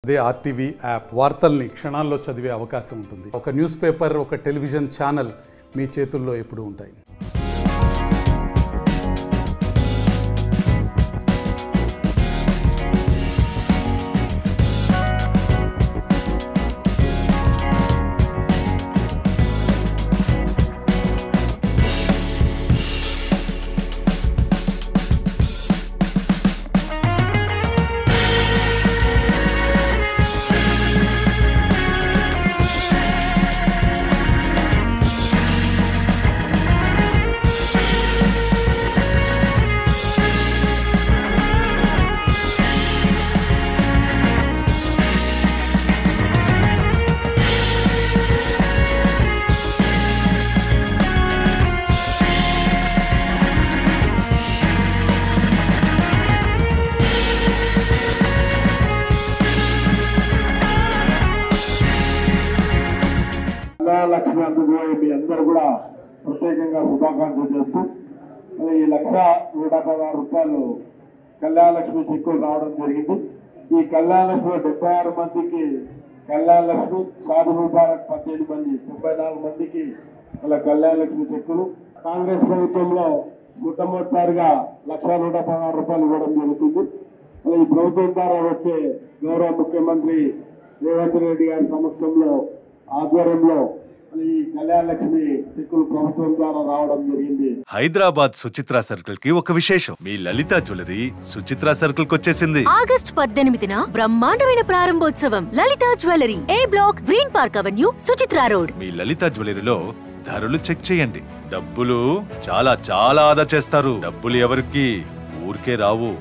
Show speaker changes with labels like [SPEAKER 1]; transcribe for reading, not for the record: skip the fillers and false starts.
[SPEAKER 1] అదే RTV app వార్తల్ని క్షణాల్లో చదివే అవకాశం ఉంటుంది. ఒక న్యూస్ పేపర్, ఒక టెలివిజన్ ఛానల్ మీ చేతుల్లో ఎప్పుడూ ఉంటాయి.
[SPEAKER 2] లక్ష్మి అందుకోయి మీ అందరూ కూడా ప్రత్యేకంగా శుభాకాంక్షలు చేస్తూ ఈ 1,116 రూపాయలు కళ్యాణ లక్ష్మి చెక్కులు రావడం జరిగింది. ఈ కళ్యాణ లక్ష్మి 76 మందికి కళ్యాణ లక్ష్మి, షాదీ ముబారక్ 18 మంది, 94 మందికి అలా కళ్యాణ లక్ష్మి చెక్కులు. కాంగ్రెస్ ప్రభుత్వంలో మొట్టమొదటిసారిగా 1,116 రూపాయలు ఇవ్వడం జరుగుతుంది. ఈ ప్రభుత్వం ద్వారా వచ్చే గౌరవ ముఖ్యమంత్రి రేవంత్ రెడ్డి గారి సమక్షంలో ఆధ్వర్యంలో ఈ కళ్యాణ లక్ష్మి చెక్కులు ప్రభుత్వం ద్వారా రావడం జరిగింది.
[SPEAKER 3] హైదరాబాద్ సుచిత్రా సర్కిల్ కి ఒక విశేషం. మీ లలిత జ్యువెలరీ సుచిత్రా సర్కిల్ కి వచ్చేసింది.
[SPEAKER 4] ఆగస్టు 18న బ్రహ్మాండమైన ప్రారంభోత్సవం. Lalitha jewellery, A block, green park avenue, Suchitra road.
[SPEAKER 3] మీ లలిత జ్యువెలరీలో ధరలు చెక్ చేయండి. డబ్బులు చాలా చాలా ఆదా చేస్తారు. డబ్బులు ఎవరికి ఊరికే రావు.